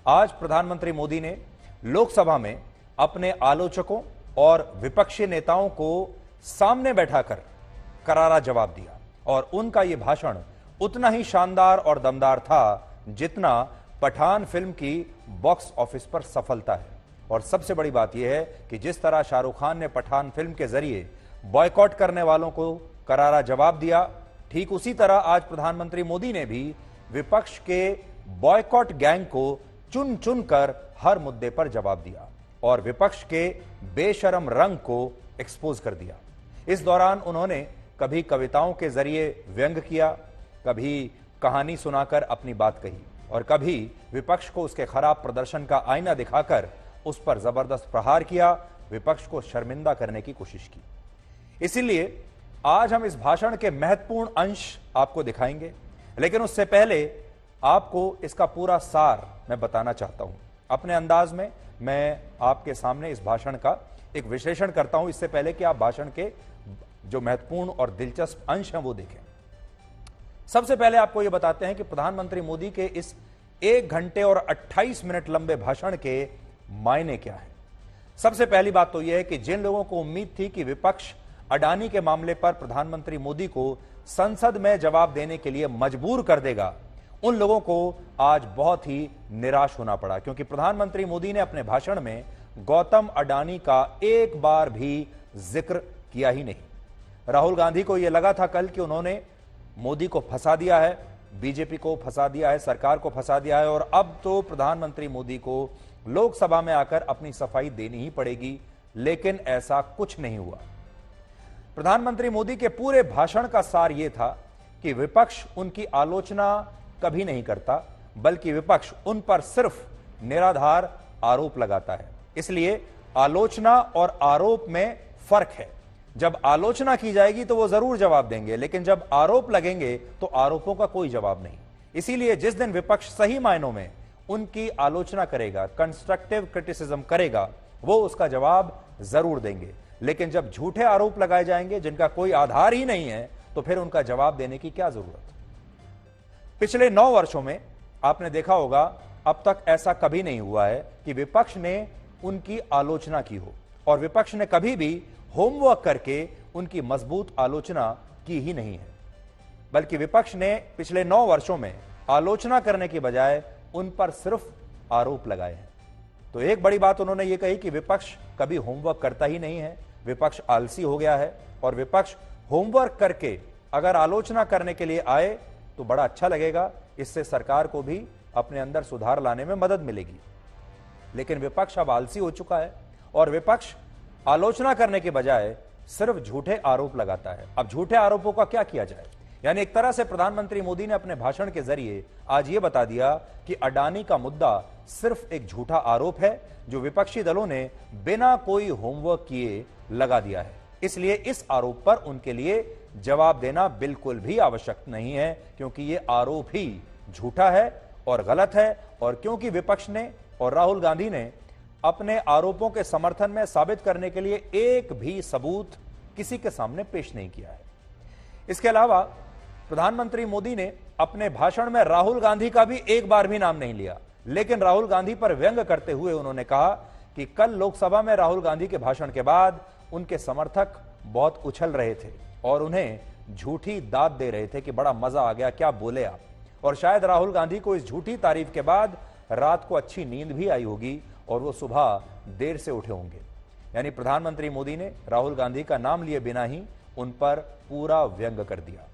आज प्रधानमंत्री मोदी ने लोकसभा में अपने आलोचकों और विपक्षी नेताओं को सामने बैठाकर करारा जवाब दिया और उनका यह भाषण उतना ही शानदार और दमदार था जितना पठान फिल्म की बॉक्स ऑफिस पर सफलता है। और सबसे बड़ी बात यह है कि जिस तरह शाहरुख खान ने पठान फिल्म के जरिए बॉयकॉट करने वालों को करारा जवाब दिया, ठीक उसी तरह आज प्रधानमंत्री मोदी ने भी विपक्ष के बॉयकॉट गैंग को चुन चुन कर हर मुद्दे पर जवाब दिया और विपक्ष के बेशरम रंग को एक्सपोज कर दिया। इस दौरान उन्होंने कभी कविताओं के जरिए व्यंग किया, कभी कहानी सुनाकर अपनी बात कही और कभी विपक्ष को उसके खराब प्रदर्शन का आईना दिखाकर उस पर जबरदस्त प्रहार किया, विपक्ष को शर्मिंदा करने की कोशिश की। इसीलिए आज हम इस भाषण के महत्वपूर्ण अंश आपको दिखाएंगे, लेकिन उससे पहले आपको इसका पूरा सार मैं बताना चाहता हूं। अपने अंदाज में मैं आपके सामने इस भाषण का एक विश्लेषण करता हूं, इससे पहले कि आप भाषण के जो महत्वपूर्ण और दिलचस्प अंश हैं वो देखें। सबसे पहले आपको यह बताते हैं कि प्रधानमंत्री मोदी के इस 1 घंटे और 28 मिनट लंबे भाषण के मायने क्या है। सबसे पहली बात तो यह है कि जिन लोगों को उम्मीद थी कि विपक्ष अडानी के मामले पर प्रधानमंत्री मोदी को संसद में जवाब देने के लिए मजबूर कर देगा, उन लोगों को आज बहुत ही निराश होना पड़ा, क्योंकि प्रधानमंत्री मोदी ने अपने भाषण में गौतम अडानी का एक बार भी जिक्र किया ही नहीं। राहुल गांधी को यह लगा था कल कि उन्होंने मोदी को फंसा दिया है, बीजेपी को फंसा दिया है, सरकार को फंसा दिया है और अब तो प्रधानमंत्री मोदी को लोकसभा में आकर अपनी सफाई देनी ही पड़ेगी, लेकिन ऐसा कुछ नहीं हुआ। प्रधानमंत्री मोदी के पूरे भाषण का सार यह था कि विपक्ष उनकी आलोचना कभी नहीं करता, बल्कि विपक्ष उन पर सिर्फ निराधार आरोप लगाता है। इसलिए आलोचना और आरोप में फर्क है। जब आलोचना की जाएगी तो वो जरूर जवाब देंगे, लेकिन जब आरोप लगेंगे तो आरोपों का कोई जवाब नहीं। इसीलिए जिस दिन विपक्ष सही मायनों में उनकी आलोचना करेगा, कंस्ट्रक्टिव क्रिटिसिज्म करेगा, वो उसका जवाब जरूर देंगे। लेकिन जब झूठे आरोप लगाए जाएंगे जिनका कोई आधार ही नहीं है, तो फिर उनका जवाब देने की क्या जरूरत। पिछले 9 वर्षों में आपने देखा होगा, अब तक ऐसा कभी नहीं हुआ है कि विपक्ष ने उनकी आलोचना की हो और विपक्ष ने कभी भी होमवर्क करके उनकी मजबूत आलोचना की ही नहीं है, बल्कि विपक्ष ने पिछले 9 वर्षों में आलोचना करने की बजाय उन पर सिर्फ आरोप लगाए हैं। तो एक बड़ी बात उन्होंने ये कही कि विपक्ष कभी होमवर्क करता ही नहीं है, विपक्ष आलसी हो गया है और विपक्ष होमवर्क करके अगर आलोचना करने के लिए आए तो बड़ा अच्छा लगेगा, इससे सरकार को भी अपने अंदर सुधार लाने में मदद मिलेगी। लेकिन विपक्ष अब आलसी हो चुका है और विपक्ष आलोचना करने के बजाय सिर्फ झूठे आरोप लगाता है। अब झूठे आरोपों का क्या किया जाए, यानी एक तरह से प्रधानमंत्री मोदी ने अपने भाषण के जरिए आज यह बता दिया कि अडानी का मुद्दा सिर्फ एक झूठा आरोप है जो विपक्षी दलों ने बिना कोई होमवर्क किए लगा दिया है। इसलिए इस आरोप पर उनके लिए जवाब देना बिल्कुल भी आवश्यक नहीं है, क्योंकि यह आरोप ही झूठा है और गलत है और क्योंकि विपक्ष ने और राहुल गांधी ने अपने आरोपों के समर्थन में साबित करने के लिए एक भी सबूत किसी के सामने पेश नहीं किया है। इसके अलावा प्रधानमंत्री मोदी ने अपने भाषण में राहुल गांधी का भी एक बार भी नाम नहीं लिया, लेकिन राहुल गांधी पर व्यंग करते हुए उन्होंने कहा कि कल लोकसभा में राहुल गांधी के भाषण के बाद उनके समर्थक बहुत उछल रहे थे और उन्हें झूठी दाद दे रहे थे कि बड़ा मजा आ गया, क्या बोले आप। और शायद राहुल गांधी को इस झूठी तारीफ के बाद रात को अच्छी नींद भी आई होगी और वो सुबह देर से उठे होंगे। यानी प्रधानमंत्री मोदी ने राहुल गांधी का नाम लिए बिना ही उन पर पूरा व्यंग कर दिया।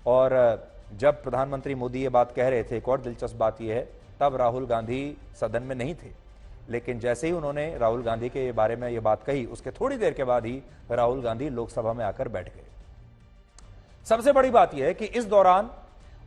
और जब प्रधानमंत्री मोदी ये बात कह रहे थे, एक और दिलचस्प बात यह है, तब राहुल गांधी सदन में नहीं थे, लेकिन जैसे ही उन्होंने राहुल गांधी के बारे में ये बात कही, उसके थोड़ी देर के बाद ही राहुल गांधी लोकसभा में आकर बैठ गए। सबसे बड़ी बात यह है कि इस दौरान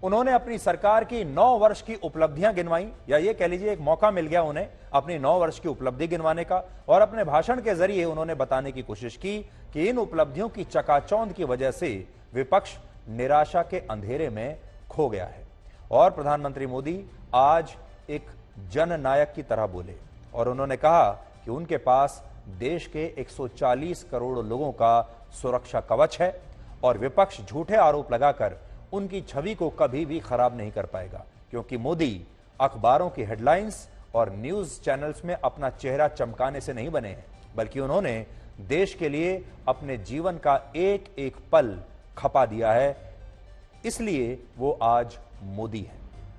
उन्होंने अपनी सरकार की 9 वर्ष की उपलब्धियां गिनवाई, या ये कह लीजिए एक मौका मिल गया उन्हें अपनी 9 वर्ष की उपलब्धि गिनवाने का, और अपने भाषण के जरिए उन्होंने बताने की कोशिश की कि इन उपलब्धियों की चकाचौंध की वजह से विपक्ष निराशा के अंधेरे में खो गया है। और प्रधानमंत्री मोदी आज एक जननायक की तरह बोले और उन्होंने कहा कि उनके पास देश के 140 करोड़ लोगों का सुरक्षा कवच है और विपक्ष झूठे आरोप लगाकर उनकी छवि को कभी भी खराब नहीं कर पाएगा, क्योंकि मोदी अखबारों की हेडलाइंस और न्यूज चैनल्स में अपना चेहरा चमकाने से नहीं बने हैं, बल्कि उन्होंने देश के लिए अपने जीवन का एक एक पल खपा दिया है। इसलिए वो आज मोदी हैं।